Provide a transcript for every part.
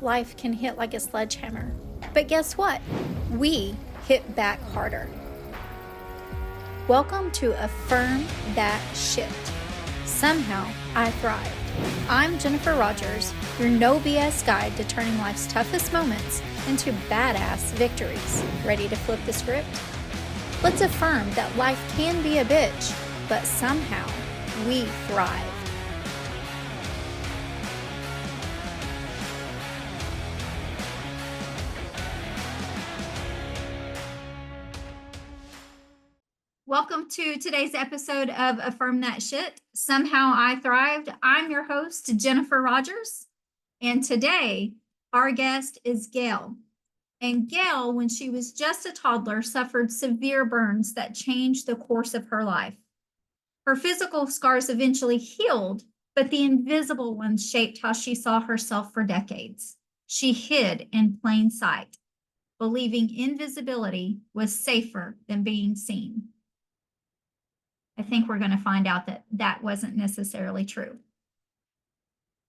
life can hit like a sledgehammer. But guess what? We hit back harder. Welcome to Affirm That Sh. Somehow I thrived. I'm Jennifer Rogers, your no BS guide to turning life's toughest moments into badass victories. Ready to flip the script? Let's affirm that life can be a bitch, but somehow we thrive. Welcome to today's episode of Affirm That Sh. Somehow I thrived. I'm your host, Jennifer Rogers. And today, our guest is Gayle. And Gayle, when she was just a toddler, suffered severe burns that changed the course of her life. Her physical scars eventually healed, but the invisible ones shaped how she saw herself for decades. She hid in plain sight, believing invisibility was safer than being seen. I think we're going to find out that that wasn't necessarily true.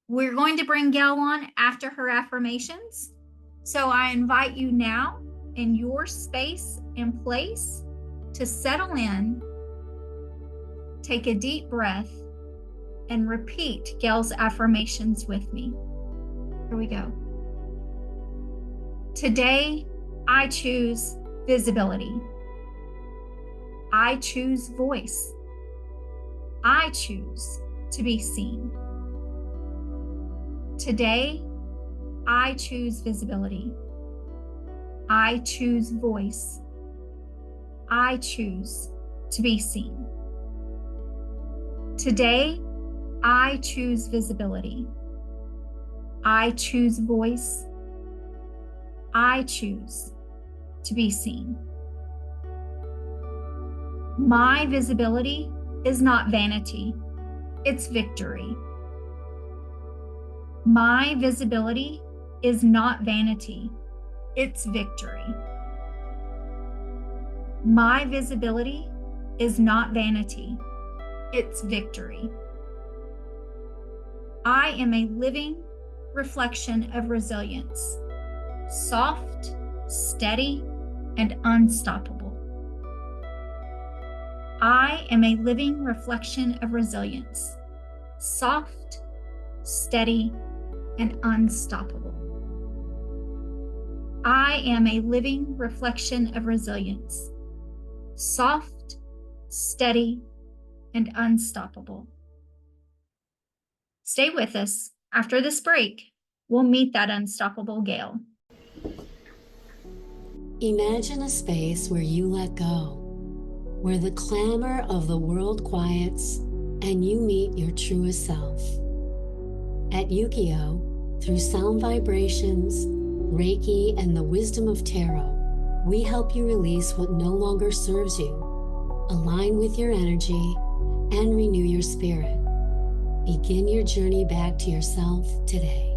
We're going to bring Gayle on after her affirmations. So I invite you now in your space and place to settle in, take a deep breath, and repeat Gayle's affirmations with me. Here we go. Today, I choose visibility. I choose voice. I choose to be seen. Today, I choose visibility. I choose voice. I choose to be seen. Today, I choose visibility. I choose voice. I choose to be seen. My visibility is not vanity, it's victory. My visibility is not vanity, it's victory. My visibility is not vanity, it's victory. I am a living reflection of resilience, soft, steady, and unstoppable. I am a living reflection of resilience, soft, steady, and unstoppable. I am a living reflection of resilience, soft, steady, and unstoppable. Stay with us. After this break, we'll meet that unstoppable Gayle. Imagine a space where you let go, where the clamor of the world quiets and you meet your truest self. At Yukio, through sound vibrations, Reiki, and the wisdom of tarot, we help you release what no longer serves you, align with your energy, and renew your spirit. Begin your journey back to yourself today.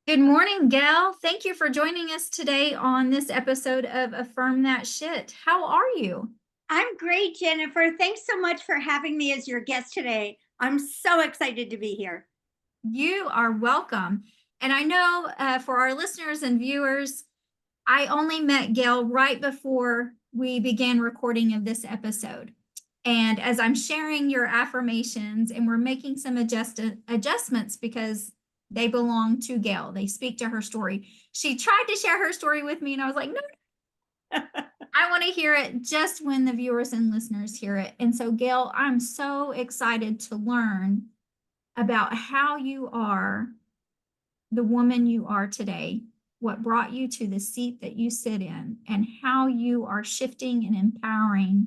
Good morning, Gayle. Thank you for joining us today on this episode of Affirm That Sh. How are you? I'm great, Jennifer. Thanks so much for having me as your guest today. I'm so excited to be here. You are welcome. And I know for our listeners and viewers, I only met Gayle right before we began recording of this episode. And as I'm sharing your affirmations and we're making some adjustments because they belong to Gayle. They speak to her story. She tried to share her story with me and I was like, no, I want to hear it just when the viewers and listeners hear it. And so Gayle, I'm so excited to learn about how you are the woman you are today, what brought you to the seat that you sit in, and how you are shifting and empowering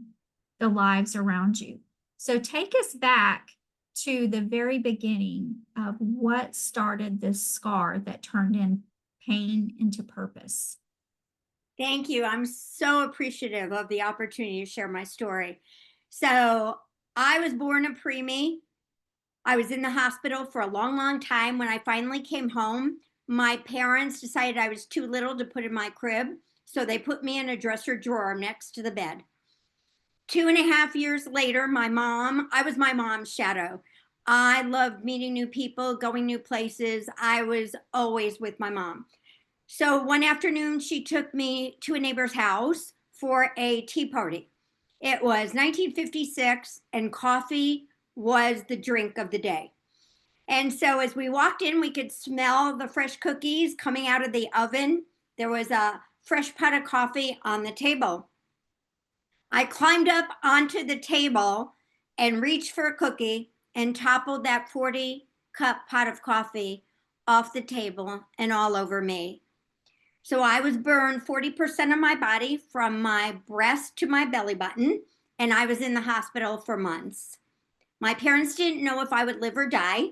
the lives around you. So take us back to the very beginning of what started this scar that turned in pain into purpose. Thank you. I'm so appreciative of the opportunity to share my story. So I was born a preemie. I was in the hospital for a long, long time. When I finally came home, my parents decided I was too little to put in my crib. So they put me in a dresser drawer next to the bed. 2.5 years later, I was my mom's shadow. I loved meeting new people, going new places. I was always with my mom. So one afternoon, she took me to a neighbor's house for a tea party. It was 1956, and coffee was the drink of the day. And so as we walked in, we could smell the fresh cookies coming out of the oven. There was a fresh pot of coffee on the table. I climbed up onto the table and reached for a cookie and toppled that 40-cup pot of coffee off the table and all over me. So I was burned 40% of my body from my breast to my belly button, and I was in the hospital for months. My parents didn't know if I would live or die.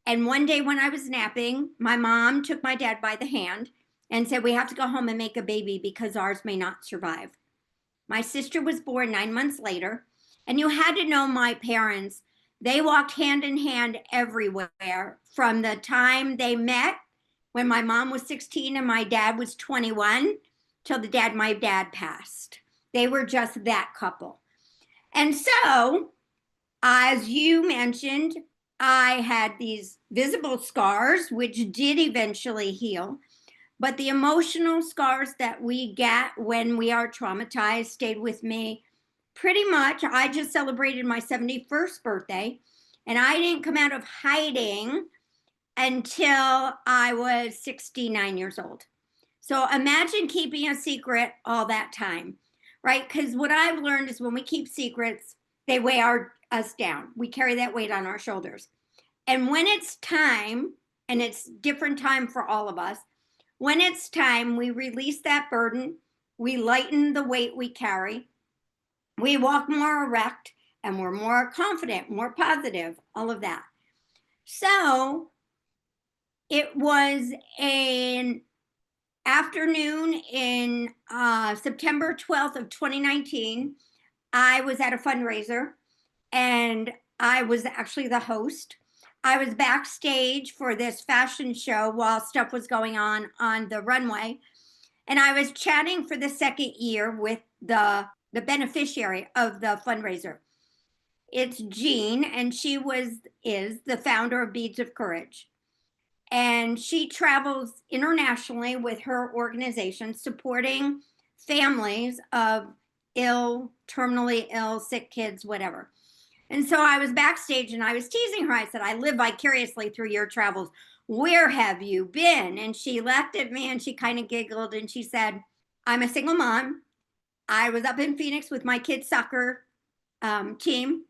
And one day when I was napping, my mom took my dad by the hand and said, "We have to go home and make a baby because ours may not survive." My sister was born 9 months later. And you had to know my parents. They walked hand in hand everywhere from the time they met when my mom was 16 and my dad was 21 till my dad passed. They were just that couple. And so, as you mentioned, I had these visible scars, which did eventually heal. But the emotional scars that we get when we are traumatized stayed with me pretty much. I just celebrated my 71st birthday, and I didn't come out of hiding until I was 69 years old. So imagine keeping a secret all that time, right? Because what I've learned is when we keep secrets, they weigh us down. We carry that weight on our shoulders. And when it's time, and it's different time for all of us, when it's time, we release that burden, we lighten the weight we carry, we walk more erect, and we're more confident, more positive, all of that. So it was an afternoon in September 12th of 2019. I was at a fundraiser, and I was actually the host. I was backstage for this fashion show while stuff was going on the runway. And I was chatting for the second year with the beneficiary of the fundraiser. It's Jean, and she is the founder of Beads of Courage. And she travels internationally with her organization supporting families of terminally ill, sick kids, whatever. And so I was backstage and I was teasing her. I said, "I live vicariously through your travels. Where have you been?" And she laughed at me and she kind of giggled and she said, "I'm a single mom. I was up in Phoenix with my kids' soccer team,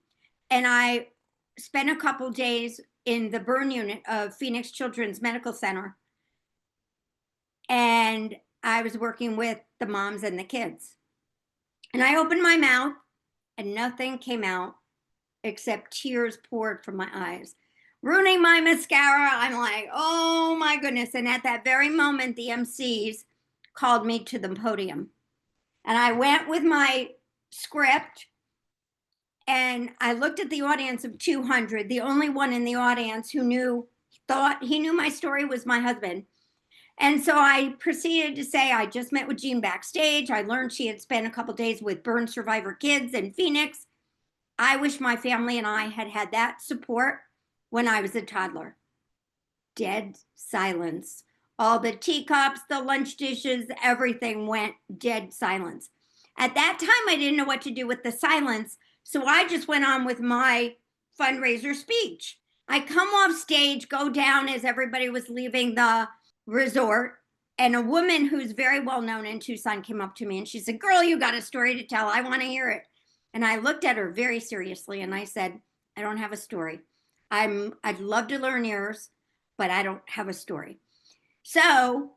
and I spent a couple days in the burn unit of Phoenix Children's Medical Center. And I was working with the moms and the kids. And I opened my mouth and nothing came out except tears poured from my eyes, ruining my mascara. I'm like, oh my goodness." And at that very moment, the MCs called me to the podium. And I went with my script and I looked at the audience of 200. The only one in the audience who thought he knew my story was my husband. And so I proceeded to say, "I just met with Jean backstage. I learned she had spent a couple days with burn survivor kids in Phoenix. I wish my family and I had had that support when I was a toddler." Dead silence. All the teacups, the lunch dishes, everything went dead silence. At that time, I didn't know what to do with the silence, so I just went on with my fundraiser speech. I come off stage, go down as everybody was leaving the resort, and a woman who's very well known in Tucson came up to me and she said, "Girl, you got a story to tell. I want to hear it." And I looked at her very seriously and I said, "I don't have a story. I'd love to learn yours, but I don't have a story." So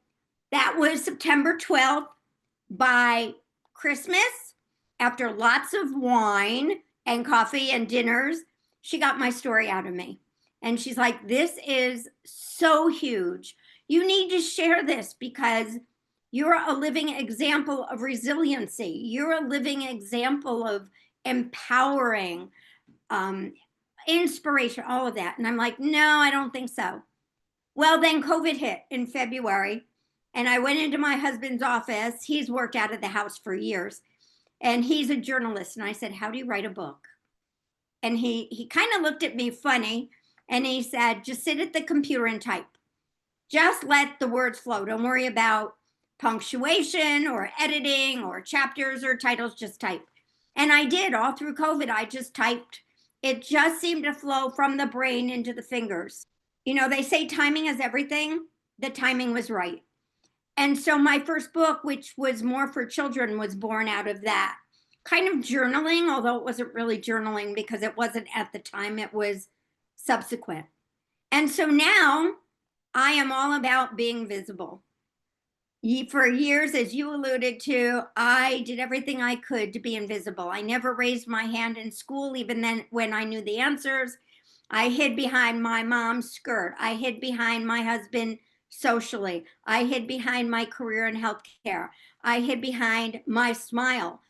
that was September 12th. By Christmas, after lots of wine and coffee and dinners, she got my story out of me. And she's like, "This is so huge. You need to share this because you're a living example of resiliency. You're a living example of empowering, inspiration, all of that." And I'm like, "No, I don't think so." Well, then COVID hit in February, and I went into my husband's office. He's worked out of the house for years. And he's a journalist. And I said, how do you write a book? And he kind of looked at me funny and he said, just sit at the computer and type. Just let the words flow. Don't worry about punctuation or editing or chapters or titles, just type. And I did all through COVID. I just typed. It just seemed to flow from the brain into the fingers. You know, they say timing is everything. The timing was right. And so my first book, which was more for children, was born out of that kind of journaling, although it wasn't really journaling because it wasn't at the time, it was subsequent. And so now I am all about being visible. For years, as you alluded to, I did everything I could to be invisible. I never raised my hand in school, even then when I knew the answers. I hid behind my mom's skirt. I hid behind my husband socially. I hid behind my career in healthcare. I hid behind my smile.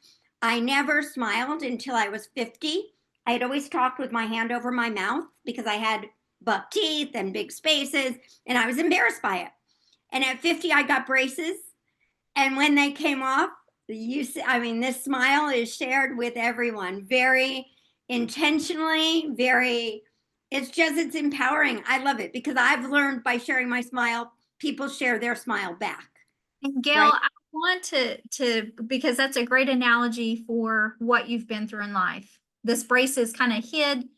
I never smiled until I was 50. I had always talked with my hand over my mouth because I had buck teeth and big spaces, and I was embarrassed by it. And at 50, I got braces. And when they came off, this smile is shared with everyone very intentionally, it's empowering. I love it because I've learned by sharing my smile, people share their smile back. And Gayle, Right? I want to because that's a great analogy for what you've been through in life. This braces kind of hid,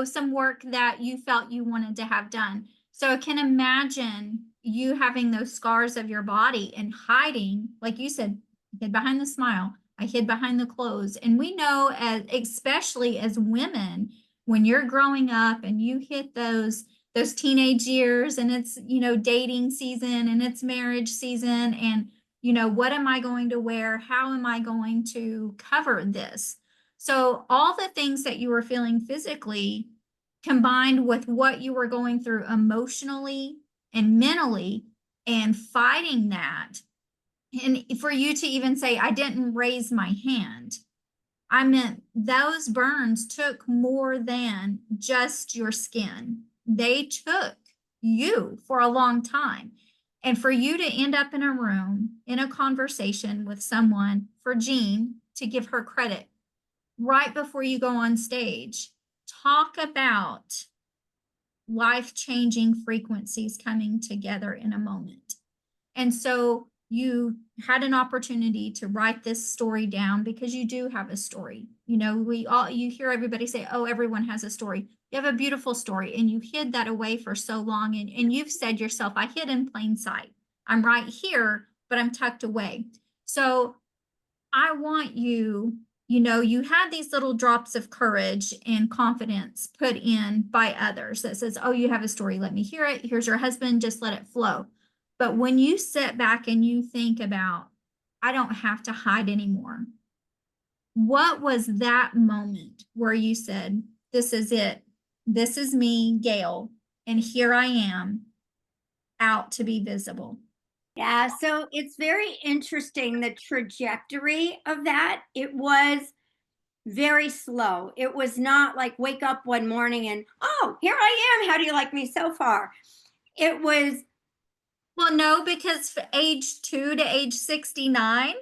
some work that you felt you wanted to have done. So I can imagine you having those scars of your body and hiding, like you said, hid behind the smile. I hid behind the clothes. And we know, especially as women, when you're growing up and you hit those teenage years and it's, dating season and it's marriage season and, what am I going to wear? How am I going to cover this? So all the things that you were feeling physically combined with what you were going through emotionally and mentally and fighting that. And for you to even say, I didn't raise my hand, I meant those burns took more than just your skin. They took you for a long time. And for you to end up in a room, in a conversation with someone, for Jean to give her credit right before you go on stage, talk about life-changing frequencies coming together in a moment. And so you had an opportunity to write this story down because you do have a story. You hear everybody say, oh, everyone has a story. You have a beautiful story and you hid that away for so long. And you've said yourself, I hid in plain sight. I'm right here, but I'm tucked away. So I want you, you had these little drops of courage and confidence put in by others that says, oh, you have a story. Let me hear it. Here's your husband. Just let it flow. But when you sit back and you think about, I don't have to hide anymore. What was that moment where you said, this is it. This is me, Gayle, and here I am out to be visible? Yeah, so it's very interesting the trajectory of that. It was very slow. It was not like wake up one morning and, oh, here I am. How do you like me so far? It was, Well, no, because age 2 to age 69,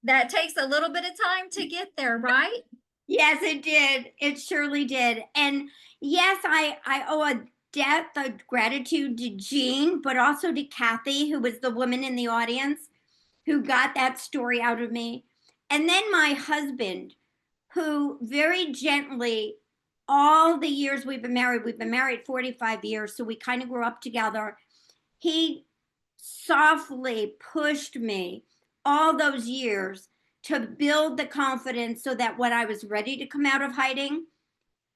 that takes a little bit of time to get there, right? yes, it did. It surely did. And yes, I owe a debt of gratitude to Jean, but also to Kathy, who was the woman in the audience who got that story out of me. And then my husband, who very gently, all the years we've been married 45 years, so we kind of grew up together. He softly pushed me all those years to build the confidence so that when I was ready to come out of hiding,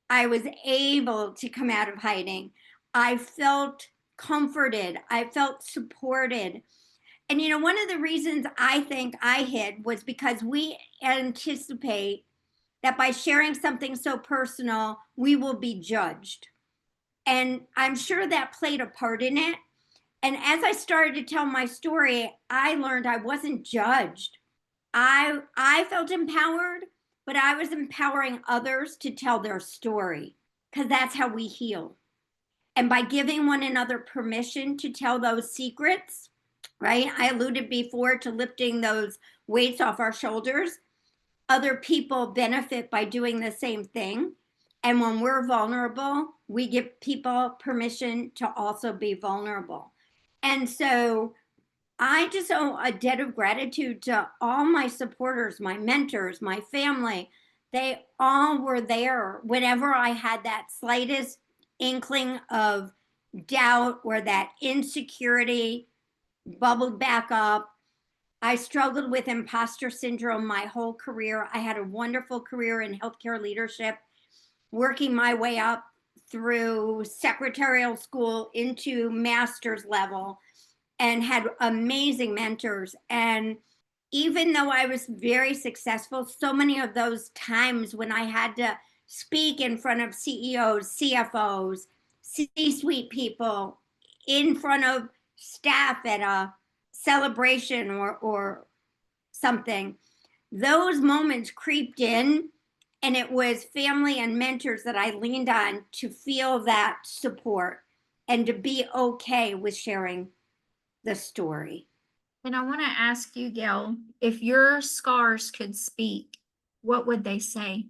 I was able to come out of hiding. I felt comforted. I felt supported. And one of the reasons I think I hid was because we anticipate that by sharing something so personal, we will be judged. And I'm sure that played a part in it. And as I started to tell my story, I learned I wasn't judged. I felt empowered, but I was empowering others to tell their story because that's how we heal. And by giving one another permission to tell those secrets, right? I alluded before to lifting those weights off our shoulders. other people benefit by doing the same thing. And when we're vulnerable, we give people permission to also be vulnerable. And so I just owe a debt of gratitude to all my supporters, my mentors, my family. They all were there whenever I had that slightest inkling of doubt or that insecurity bubbled back up. I struggled with imposter syndrome my whole career. I had a wonderful career in healthcare leadership, working my way up through secretarial school into master's level, and had amazing mentors. And even though I was very successful, so many of those times when I had to speak in front of CEOs, CFOs, C suite people, in front of staff at a celebration or something, those moments creeped in. And it was family and mentors that I leaned on to feel that support and to be okay with sharing the story. And I want to ask you, Gail, if your scars could speak, what would they say?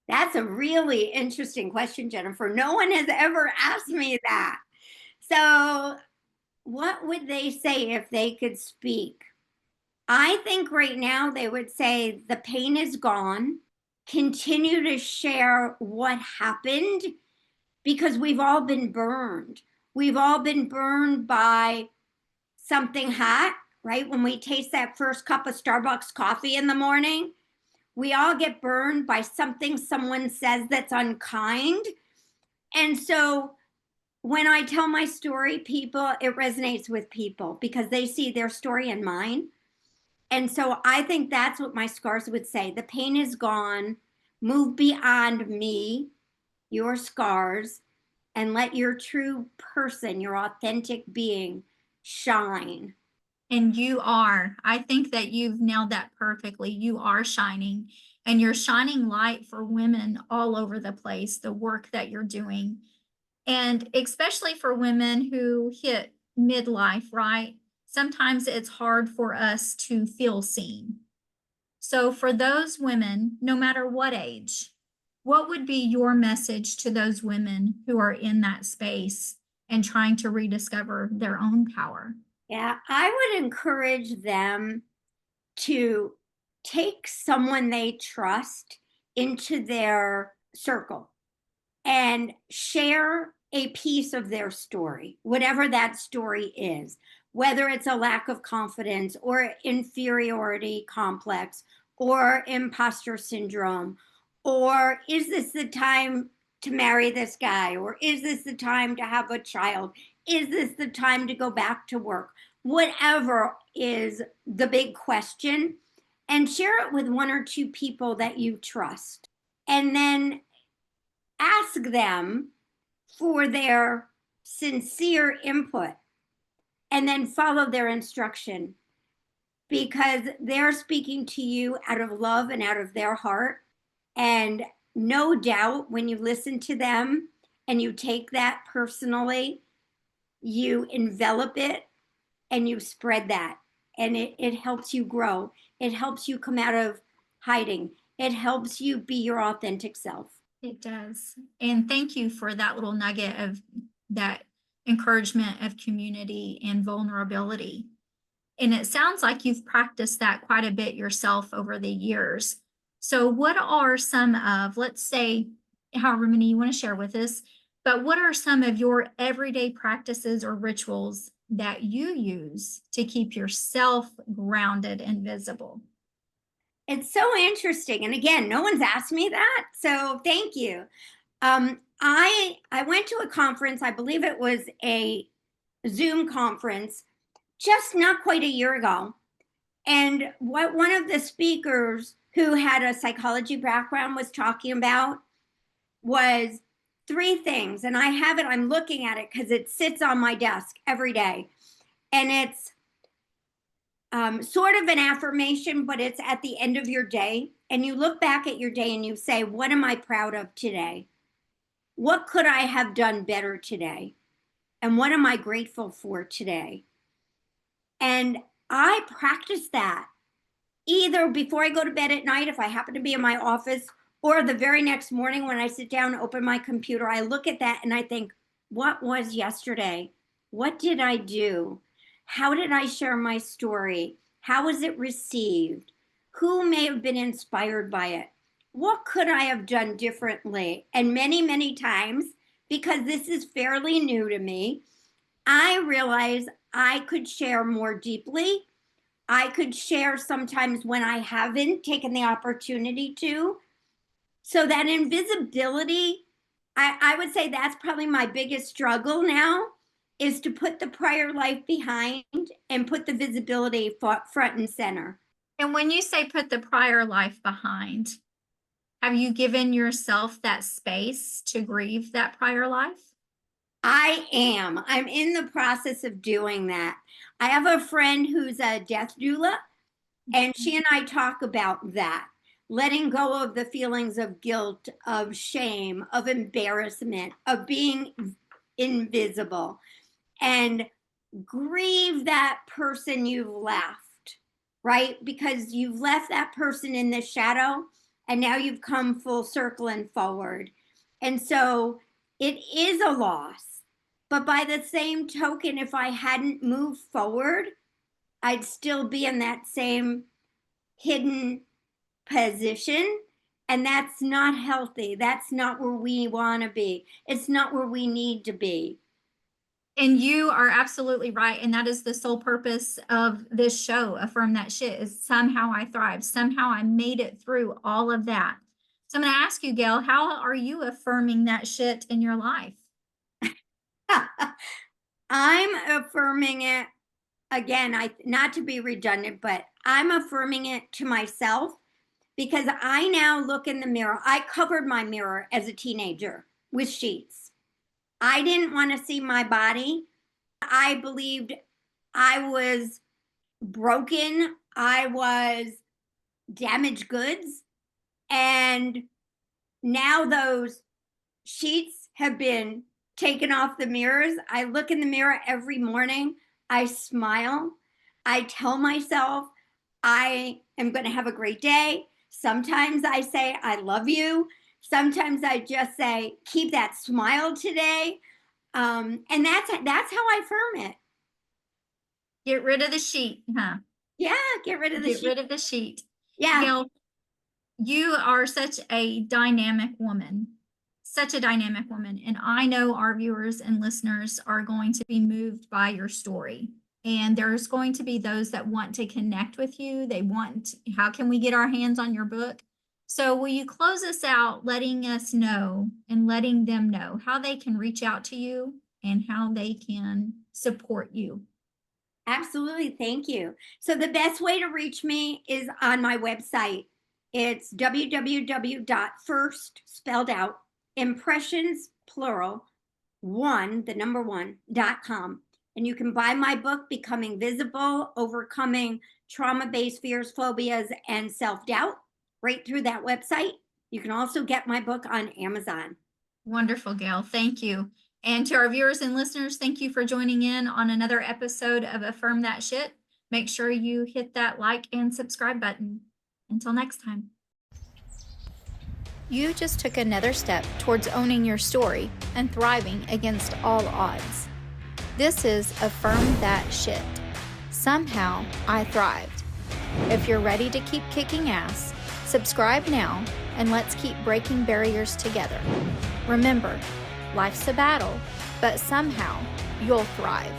That's a really interesting question, Jennifer. No one has ever asked me that. So, what would they say if they could speak? I think right now they would say the pain is gone. Continue to share what happened because we've all been burned. We've all been burned by something hot, right? When we taste that first cup of Starbucks coffee in the morning, we all get burned by something someone says that's unkind. And so when I tell my story, it resonates with people because they see their story in mine. And so I think that's what my scars would say. The pain is gone. Move beyond me, your scars, and let your true person, your authentic being shine. And you are. I think that you've nailed that perfectly. You are shining, and you're shining light for women all over the place, the work that you're doing. And especially for women who hit midlife, right? Sometimes it's hard for us to feel seen. So, for those women, no matter what age, what would be your message to those women who are in that space and trying to rediscover their own power? Yeah, I would encourage them to take someone they trust into their circle and share a piece of their story, whatever that story is, whether it's a lack of confidence or inferiority complex or imposter syndrome, or is this the time to marry this guy, or is this the time to have a child? Is this the time to go back to work? Whatever is the big question, and share it with one or two people that you trust. And then ask them for their sincere input and then follow their instruction because they're speaking to you out of love and out of their heart. And no doubt when you listen to them and you take that personally, you envelop it and you spread that. And it helps you grow. It helps you come out of hiding. It helps you be your authentic self. It does. And thank you for that little nugget of that encouragement of community and vulnerability. And it sounds like you've practiced that quite a bit yourself over the years. So, what are some of, let's say, however many you want to share with us, but what are some of your everyday practices or rituals that you use to keep yourself grounded and visible? It's so interesting. And again, no one's asked me that. So thank you. I went to a conference, I believe it was a Zoom conference, just not quite a year ago. And what one of the speakers who had a psychology background was talking about was three things. And I have it, I'm looking at it because it sits on my desk every day. And it's sort of an affirmation, but it's at the end of your day. And you look back at your day and you say, what am I proud of today? What could I have done better today? And what am I grateful for today? And I practice that either before I go to bed at night, if I happen to be in my office, or the very next morning when I sit down and open my computer, I look at that and I think, what was yesterday? What did I do? How did I share my story? How was it received? Who may have been inspired by it? What could I have done differently? And many, many times, because this is fairly new to me, I realize I could share more deeply. I could share sometimes when I haven't taken the opportunity to. So that invisibility, I would say that's probably my biggest struggle now, is to put the prior life behind and put the visibility front and center. And when you say put the prior life behind, have you given yourself that space to grieve that prior life? I am. I'm in the process of doing that. I have a friend who's a death doula, and she and I talk about that. Letting go of the feelings of guilt, of shame, of embarrassment, of being invisible, and grieve that person you've left, right? Because you've left that person in the shadow and now you've come full circle and forward. And so it is a loss. But by the same token, if I hadn't moved forward, I'd still be in that same hidden position. And that's not healthy. That's not where we want to be. It's not where we need to be. And you are absolutely right. And that is the sole purpose of this show, Affirm That Shit, is somehow I thrived. Somehow I made it through all of that. So I'm going to ask you, Gayle, how are you affirming that shit in your life? I'm affirming it again, not to be redundant, but I'm affirming it to myself because I now look in the mirror. I covered my mirror as a teenager with sheets. I didn't want to see my body. I believed I was broken. I was damaged goods. And now those sheets have been taken off the mirrors. I look in the mirror every morning. I smile. I tell myself I am going to have a great day. Sometimes I say, I love you. Sometimes I just say, keep that smile today. And that's how I affirm it. Get rid of the sheet, huh? Yeah, get rid of the sheet. Get rid of the sheet. Yeah. Gayle, you are such a dynamic woman, such a dynamic woman. And I know our viewers and listeners are going to be moved by your story. And there's going to be those that want to connect with you. They want, how can we get our hands on your book? So will you close us out letting us know and letting them know how they can reach out to you and how they can support you? Absolutely. Thank you. So the best way to reach me is on my website. It's www.first, spelled out, impressions, plural, one.com. And you can buy my book, Becoming Visible, Overcoming Trauma-Based Fears, Phobias, and Self-Doubt, right through that website. You can also get my book on Amazon. Wonderful, Gayle. Thank you. And to our viewers and listeners, thank you for joining in on another episode of Affirm That Shit. Make sure you hit that like and subscribe button. Until next time. You just took another step towards owning your story and thriving against all odds. This is Affirm That Shit. Somehow I thrived. If you're ready to keep kicking ass, subscribe now and let's keep breaking barriers together. Remember, life's a battle, but somehow you'll thrive.